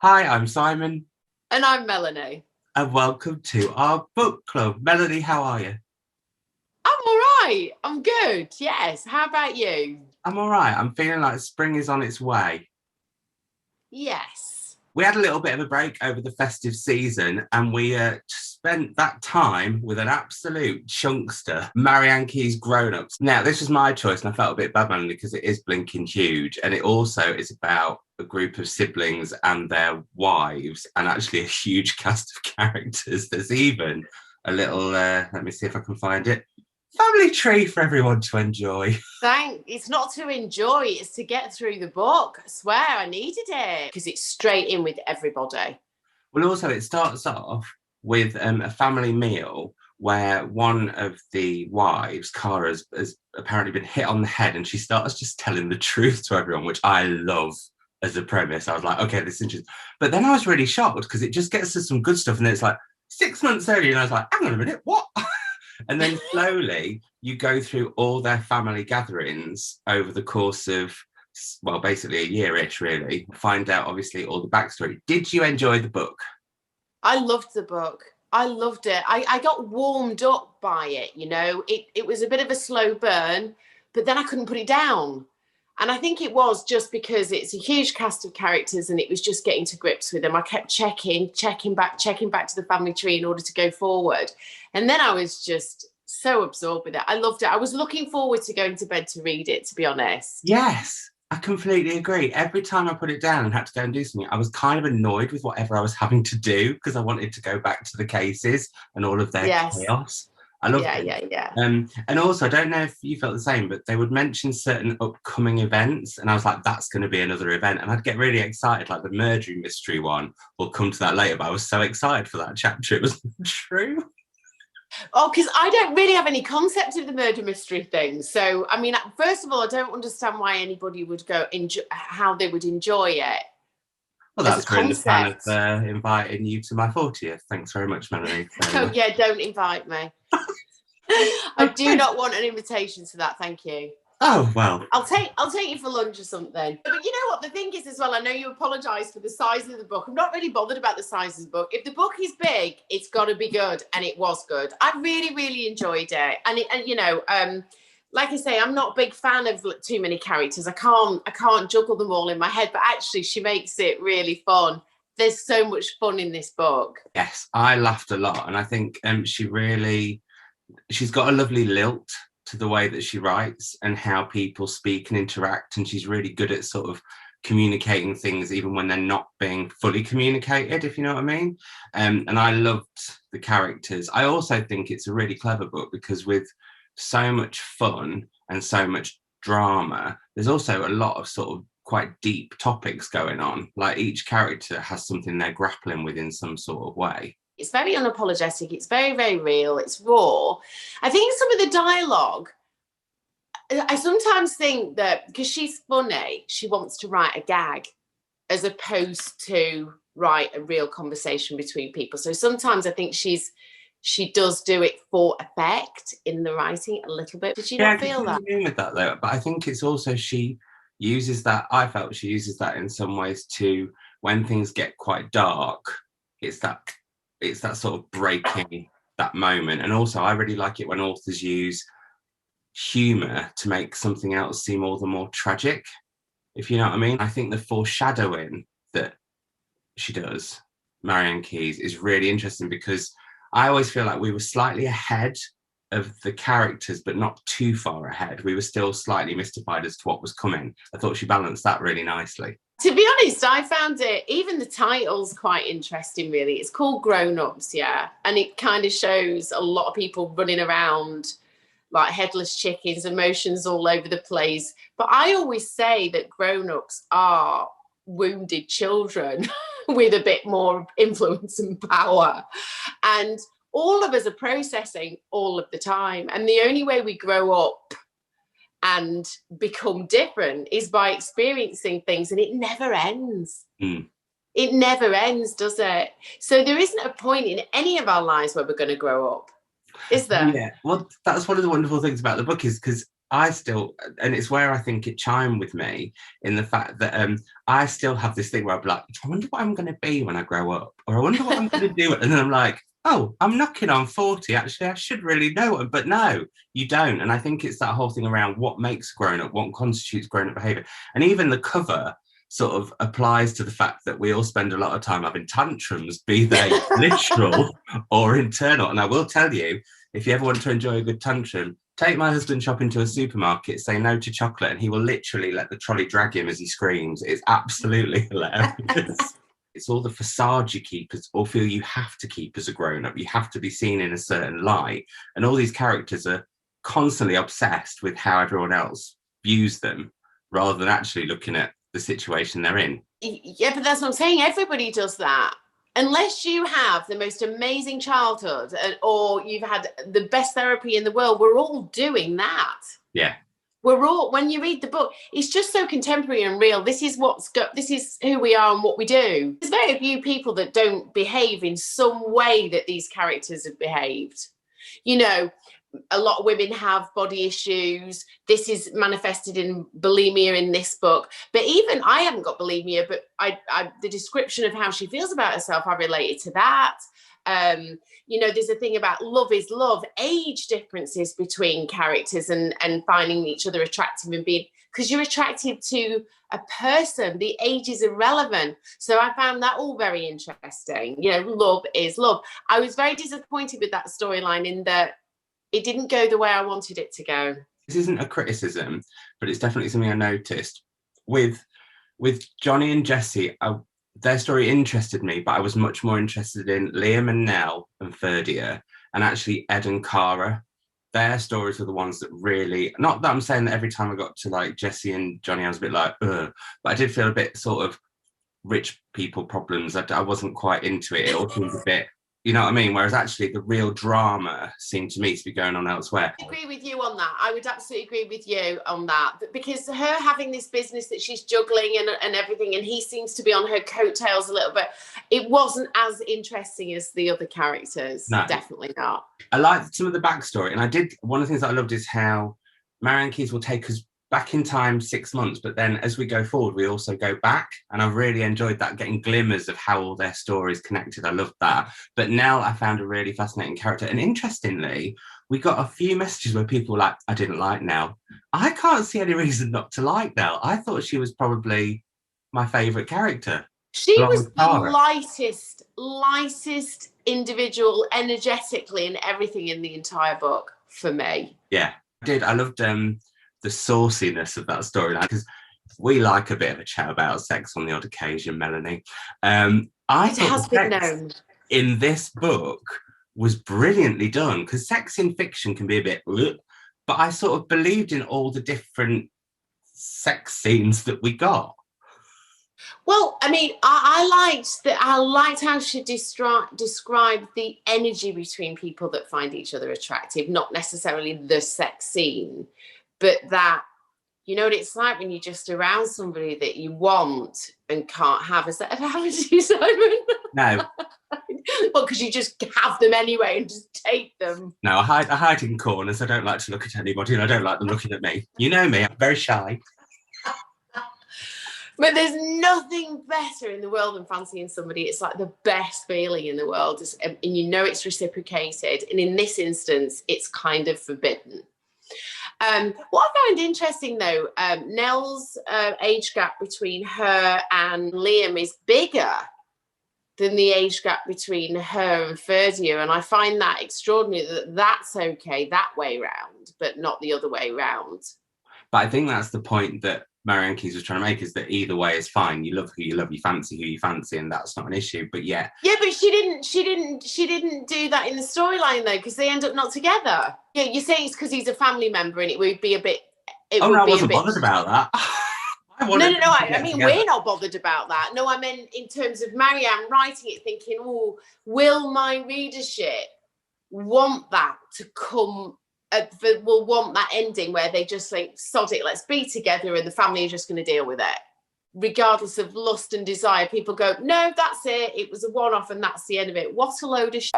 Hi, I'm Simon, And I'm Melanie. and welcome to our book club. Melanie, how are you? I'm all right. I'm good. Yes. How about you? I'm all right. I'm feeling like spring is on its way. Yes. We had a little bit of a break over the festive season, and we spent that time with an absolute chunkster, Marian Keyes Grown Ups. Now, this was my choice, and I felt a bit bad, Melanie, because it is blinking huge, and it also is about a group of siblings and their wives, and actually a huge cast of characters. There's even a little, let me see if I can find it, family tree for everyone to enjoy. It's not to enjoy, it's to get through the book. I swear I needed it because it's straight in with everybody. Well, also, it starts off with a family meal where one of the wives, Cara, has apparently been hit on the head, and she starts just telling the truth to everyone, which I love as a premise. I was like, okay, this is interesting. But then I was really shocked because it just gets to some good stuff, and then it's like 6 months earlier, and I was like, hang on a minute, what? And then slowly you go through all their family gatherings over the course of, well, basically a year-ish, really. Find out, obviously, all the backstory. Did you enjoy the book? I loved the book. I loved it. I got warmed up by it, you know. It was a bit of a slow burn, but then I couldn't put it down. And I think it was just because it's a huge cast of characters and it was just getting to grips with them. I kept checking back to the family tree in order to go forward. And then I was just so absorbed with it. I loved it. I was looking forward to going to bed to read it, to be honest. Yes, I completely agree. Every time I put it down and had to go and do something, I was kind of annoyed with whatever I was having to do because I wanted to go back to the cases and all of their Yes. chaos. I loved Yeah, it. yeah, yeah. And also, I don't know if you felt the same, but they would mention certain upcoming events, and I was like, that's going to be another event. And I'd get really excited, like the murder mystery one. We'll come to that later, but I was so excited for that chapter. It was true. Oh, because I don't really have any concept of the murder mystery thing. So, I mean, first of all, I don't understand why anybody would go enjoy how they would enjoy it Well, as a that's for in the plan of concept. inviting you to my 40th. Thanks very much, Melanie. Oh, So, yeah, don't invite me. I do okay. not want an invitation to that. Thank you. Oh, well. I'll take you for lunch or something. But you know what? The thing is as well, I know you apologise for the size of the book. I'm not really bothered about the size of the book. If the book is big, it's got to be good, and it was good. I really, really enjoyed it. And you know, like I say, I'm not a big fan of too many characters. I can't juggle them all in my head. But actually, she makes it really fun. There's so much fun in this book. Yes, I laughed a lot, and I think she's got a lovely lilt to the way that she writes and how people speak and interact, and she's really good at sort of communicating things even when they're not being fully communicated, if you know what I mean. And I loved the characters. I also think it's a really clever book because with so much fun and so much drama, there's also a lot of sort of quite deep topics going on. Like each character has something they're grappling with in some sort of way. It's very unapologetic. It's very, very real. It's raw. I think some of the dialogue, I sometimes think that because she's funny, she wants to write a gag as opposed to write a real conversation between people. So sometimes I think she does do it for effect in the writing a little bit. Did you Yeah, I not can see feel what that? you mean with that though. But I think it's also she uses that. I felt she uses that in some ways to when things get quite dark. It's that it's that sort of breaking that moment. And also, I really like it when authors use humor to make something else seem all the more tragic. If you know what I mean. I think the foreshadowing that she does, Marian Keyes, is really interesting because I always feel like we were slightly ahead of the characters, but not too far ahead. We were still slightly mystified as to what was coming. I thought she balanced that really nicely. To be honest, I found it, even the title's quite interesting, really. It's called Grown Ups, yeah. And it kind of shows a lot of people running around like headless chickens, emotions all over the place. But I always say that grown-ups are wounded children with a bit more influence and power. And all of us are processing all of the time. And the only way we grow up and become different is by experiencing things, and it never ends. Mm. It never ends, does it? So there isn't a point in any of our lives where we're going to grow up, is there? Yeah, well, that's one of the wonderful things about the book is because I still, and it's where I think it chimed with me in the fact that I still have this thing where I'm like, I wonder what I'm going to be when I grow up, or I wonder what I'm going to do. And then I'm like, oh, I'm knocking on 40. Actually, I should really know it. But no, you don't. And I think it's that whole thing around what makes grown up, what constitutes grown up behavior. And even the cover sort of applies to the fact that we all spend a lot of time having tantrums, be they literal or internal. And I will tell you, if you ever want to enjoy a good tantrum, take my husband shopping to a supermarket, say no to chocolate, and he will literally let the trolley drag him as he screams. It's absolutely hilarious. It's all the facade you keep or feel you have to keep as a grown-up. You have to be seen in a certain light. And all these characters are constantly obsessed with how everyone else views them rather than actually looking at the situation they're in. Yeah, but that's what I'm saying. Everybody does that. Unless you have the most amazing childhood or you've had the best therapy in the world, we're all doing that. Yeah. We're all, when you read the book, it's just so contemporary and real. This is this is who we are and what we do. There's very few people that don't behave in some way that these characters have behaved. You know, a lot of women have body issues. This is manifested in bulimia in this book. But even I haven't got bulimia, but the description of how she feels about herself, I related to that. You know, there's a thing about love is love, age differences between characters and finding each other attractive and being, because you're attracted to a person, the age is irrelevant. So I found that all very interesting. You know, love is love. I was very disappointed with that storyline in that it didn't go the way I wanted it to go. This isn't a criticism, but it's definitely something I noticed. With Johnny and Jessie, their story interested me, but I was much more interested in Liam and Nell and Ferdia, and actually Ed and Cara. Their stories were the ones that really, not that I'm saying that every time I got to like Jessie and Johnny, I was a bit like, ugh, but I did feel a bit sort of rich people problems. I wasn't quite into it. It all seemed a bit, you know what I mean? Whereas actually the real drama seemed to me to be going on elsewhere. I agree with you on that. I would absolutely agree with you on that. Because her having this business that she's juggling and everything, and he seems to be on her coattails a little bit, it wasn't as interesting as the other characters. No. Definitely not. I liked some of the backstory. And one of the things that I loved is how Marian Keyes will take us back in time 6 months, but then as we go forward, we also go back. And I really enjoyed that, getting glimmers of how all their stories connected. I loved that. But Nell, I found a really fascinating character. And interestingly, we got a few messages where people were like, I didn't like Nell. I can't see any reason not to like Nell. I thought she was probably my favourite character. She was the lightest individual energetically and everything in the entire book for me. Yeah, I did. I loved the sauciness of that storyline, because we like a bit of a chat about sex on the odd occasion, Melanie. I thought it has been known in this book was brilliantly done, because sex in fiction can be a bit, but I sort of believed in all the different sex scenes that we got. Well, I mean, I liked how she described the energy between people that find each other attractive, not necessarily the sex scene, but that, you know what it's like when you're just around somebody that you want and can't have. Is that ever happened to you, Simon? No. Well, because you just have them anyway and just take them. No, I hide in corners. I don't like to look at anybody, and I don't like them looking at me. You know me, I'm very shy. But there's nothing better in the world than fancying somebody. It's like the best feeling in the world, and you know it's reciprocated. And in this instance, it's kind of forbidden. What I found interesting, though, Nell's age gap between her and Liam is bigger than the age gap between her and Ferdia. And I find that extraordinary that that's okay that way round, but not the other way round. But I think that's the point that Marian Keyes was trying to make, is that either way is fine. You love who you love, you fancy who you fancy, and that's not an issue. But yeah, but she didn't do that in the storyline though, because they end up not together. Yeah, you're saying it's because he's a family member, and it would be a bit. I wasn't bothered about that. No. I mean, we're not bothered about that. No, I meant in terms of Marianne writing it, thinking, oh, will my readership want that to come? Will want that ending where they just think, sod it, let's be together, and the family are just going to deal with it. regardless of lust and desire, people go, no, that's it was a one-off and that's the end of it. What a load of shit.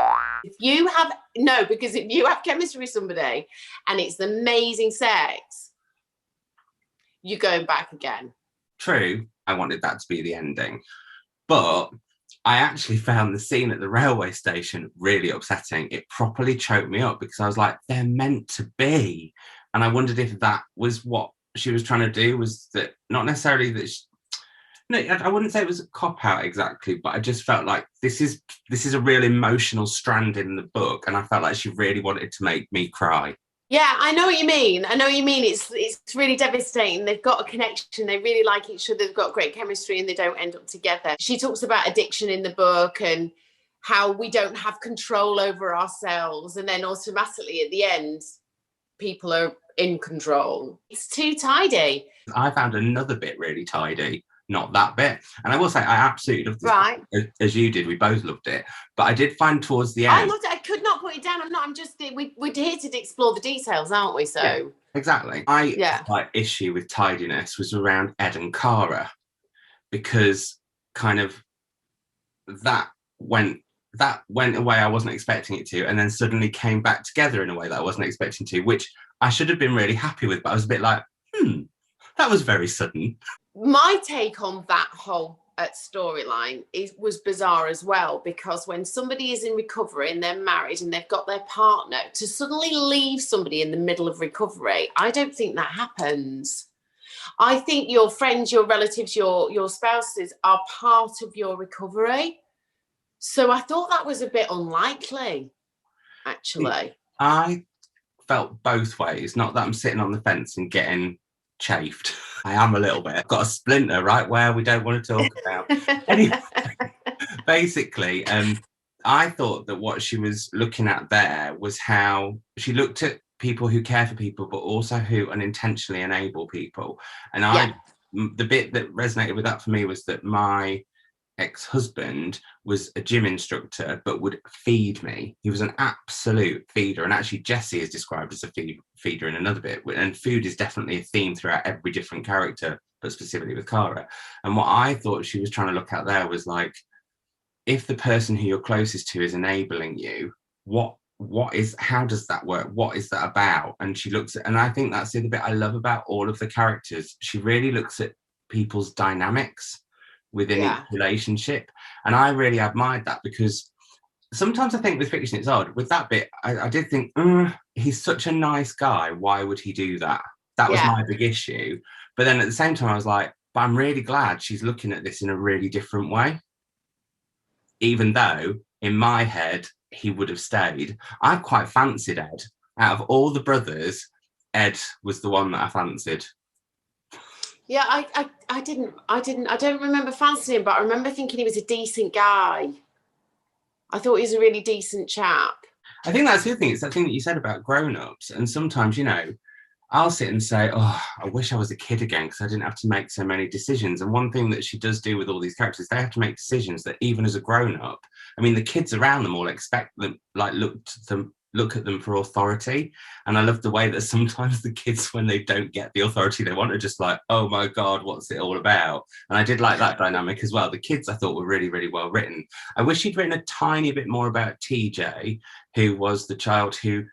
Because if you have chemistry with somebody and it's amazing sex, you're going back again. True, I wanted that to be the ending, but I actually found the scene at the railway station really upsetting. It properly choked me up because I was like, they're meant to be. And I wondered if that was what she was trying to do, was that not necessarily that no, I wouldn't say it was a cop-out exactly, but I just felt like this is a real emotional strand in the book, and I felt like she really wanted to make me cry. Yeah, I know what you mean. It's really devastating. They've got a connection. They really like each other. They've got great chemistry and they don't end up together. She talks about addiction in the book and how we don't have control over ourselves. And then automatically at the end, people are in control. It's too tidy. I found another bit really tidy. Not that bit. And I will say, I absolutely loved this. Right. As you did. We both loved it. But I did find towards the end. I loved it. I could not put it down. We're here to explore the details, aren't we? So. Yeah, exactly. My issue with tidiness was around Ed and Cara, because kind of that went away I wasn't expecting it to, and then suddenly came back together in a way that I wasn't expecting to, which I should have been really happy with, but I was a bit like, that was very sudden. My take on that whole storyline was bizarre as well, because when somebody is in recovery and they're married and they've got their partner, to suddenly leave somebody in the middle of recovery, I don't think that happens. I think your friends, your relatives, your spouses are part of your recovery. So I thought that was a bit unlikely, actually. I felt both ways. Not that I'm sitting on the fence and getting chafed. I am a little bit. I've got a splinter right where we don't want to talk about. Anyway, basically, I thought that what she was looking at there was how she looked at people who care for people, but also who unintentionally enable people. And the bit that resonated with that for me was that my ex-husband was a gym instructor but would feed me. He was an absolute feeder, and actually Jessie is described as a feeder in another bit, and food is definitely a theme throughout every different character, but specifically with Cara. And what I thought she was trying to look at there was like, if the person who you're closest to is enabling you, how does that work? What is that about? And she looks at, and I think that's the other bit I love about all of the characters, she really looks at people's dynamics within each relationship. And I really admired that, because sometimes I think with fiction it's odd. With that bit, I did think, he's such a nice guy, why would he do that? That was my big issue. But then at the same time I was like, but I'm really glad she's looking at this in a really different way, even though in my head he would have stayed. I quite fancied Ed. Out of all the brothers, Ed was the one that I fancied. Yeah, I don't remember fancying him, but I remember thinking he was a decent guy. I thought he was a really decent chap. I think that's the other thing. It's that thing that you said about grown-ups. And sometimes, I'll sit and say, I wish I was a kid again because I didn't have to make so many decisions. And one thing that she does do with all these characters, they have to make decisions that even as a grown-up, I mean, the kids around them all expect them, like, look at them for authority. And I love the way that sometimes the kids, when they don't get the authority they want, are just like, oh my God, what's it all about? And I did like that dynamic as well. The kids I thought were really, really well written. I wish she'd written a tiny bit more about TJ, who was the child who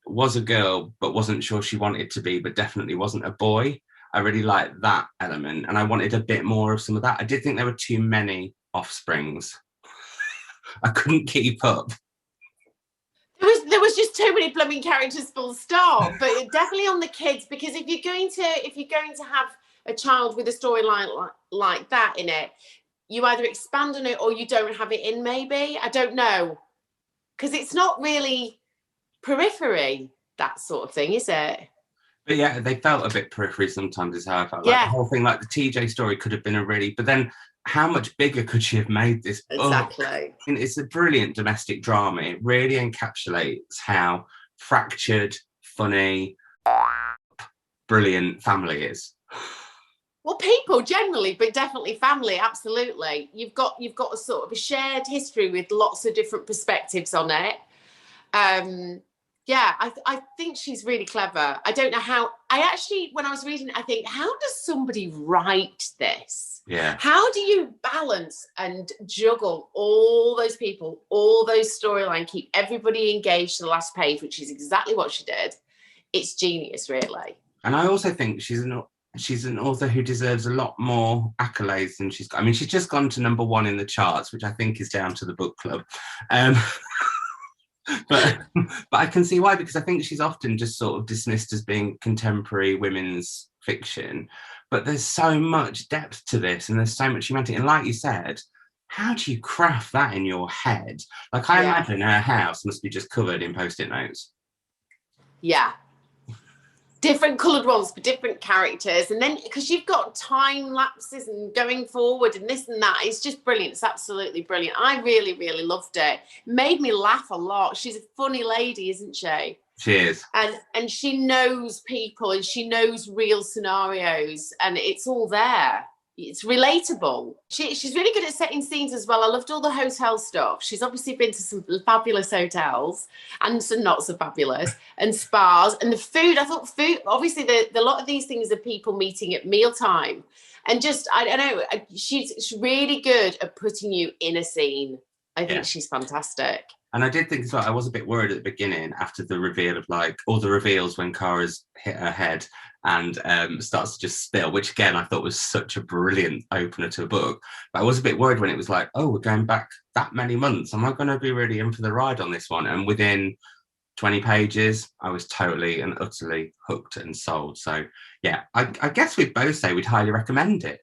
was a girl but wasn't sure she wanted to be, but definitely wasn't a boy. I really liked that element, and I wanted a bit more of some of that. I did think there were too many offsprings. I couldn't keep up. There was just too many blooming characters, full stop. But definitely on the kids, because if you're going to have a child with a storyline like that in it, you either expand on it or you don't have it in. Maybe, I don't know, because it's not really periphery, that sort of thing, is it? But yeah, they felt a bit periphery sometimes, is how I felt. Like the whole thing, like the TJ story could have been but then how much bigger could she have made this book? Exactly. And it's a brilliant domestic drama. It really encapsulates how fractured, funny, brilliant family is. Well, people generally, but definitely family, absolutely. You've got a sort of a shared history with lots of different perspectives on it. Yeah, I think she's really clever. I don't know how. When I was reading it, I think, how does somebody write this? Yeah. How do you balance and juggle all those people, all those storylines, keep everybody engaged to the last page, which is exactly what she did. It's genius, really. And I also think she's an author who deserves a lot more accolades than she's got. I mean, she's just gone to #1 in the charts, which I think is down to the book club. But I can see why, because I think she's often just sort of dismissed as being contemporary women's fiction. But there's so much depth to this, and there's so much humanity. And like you said, how do you craft that in your head? Like, I imagine her house must be just covered in Post-it notes. Yeah. Different coloured ones for different characters. And then, because you've got time lapses and going forward and this and that, it's just brilliant. It's absolutely brilliant. I really, really loved it. Made me laugh a lot. She's a funny lady, isn't she? She is. And she knows people and she knows real scenarios, and it's all there. It's relatable. She's really good at setting scenes as well. I loved all the hotel stuff. She's obviously been to some fabulous hotels and some not so fabulous, and spas, and the food. I thought food, obviously a lot of these things are people meeting at mealtime, and just, I don't know, she's really good at putting you in a scene. I think she's fantastic. And I did think as well, I was a bit worried at the beginning after the reveal of all the reveals when Kara's hit her head and starts to just spill, which again, I thought was such a brilliant opener to a book. But I was a bit worried when it was like, oh, we're going back that many months. Am I going to be really in for the ride on this one? And within 20 pages, I was totally and utterly hooked and sold. So yeah, I guess we'd both say we'd highly recommend it.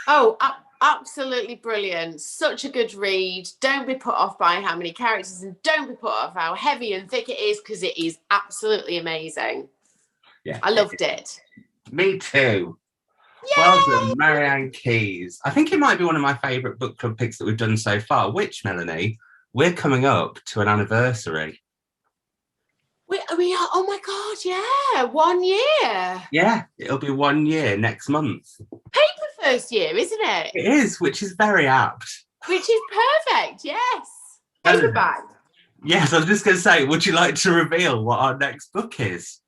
Oh, absolutely brilliant. Such a good read. Don't be put off by how many characters, and don't be put off how heavy and thick it is, because it is absolutely amazing. Yeah, I loved it. Me too. Yay! Well done, Marian Keyes. I think it might be one of my favourite book club picks that we've done so far, which, Melanie, we're coming up to an anniversary. We are, oh my God, yeah, 1 year. Yeah, it'll be 1 year next month. Paper first year, isn't it? It is, which is very apt. Which is perfect, yes. Paperback. Yes, I was just going to say, would you like to reveal what our next book is?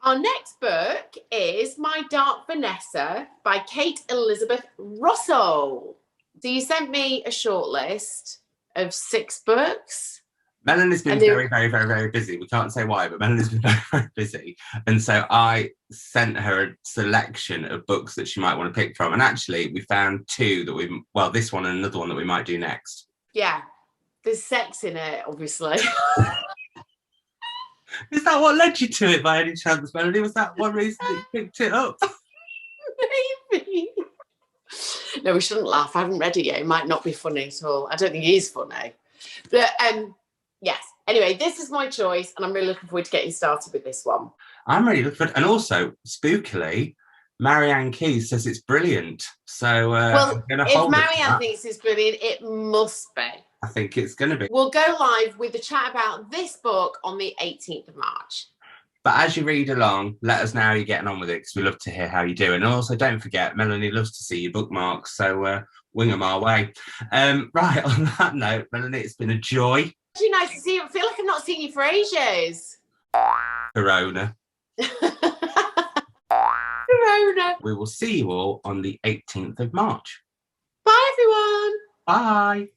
Our next book is My Dark Vanessa by Kate Elizabeth Russell. So you sent me a short list of 6 books. Melanie's been very, very, very, very busy. We can't say why, but Melanie's been very, very busy. And so I sent her a selection of books that she might want to pick from. And actually, we found 2 that this one and another one that we might do next. Yeah, there's sex in it, obviously. Is that what led you to it by any chance, Melanie? Was that one reason that you picked it up? Maybe. No, we shouldn't laugh. I haven't read it yet. It might not be funny at all. I don't think it is funny. But yes. Anyway, this is my choice, and I'm really looking forward to getting started with this one. I'm really looking forward. And also, spookily, Marian Keyes says it's brilliant. So, well, if Marian thinks it's brilliant, it must be. I think it's going to be. We'll go live with the chat about this book on the 18th of March. But as you read along, let us know how you're getting on with it, because we love to hear how you do. And also, don't forget, Melanie loves to see your bookmarks, so wing them our way. Right, on that note, Melanie, it's been a joy. It's really nice to see you. I feel like I've not seen you for ages. Corona. Corona. We will see you all on the 18th of March. Bye, everyone. Bye.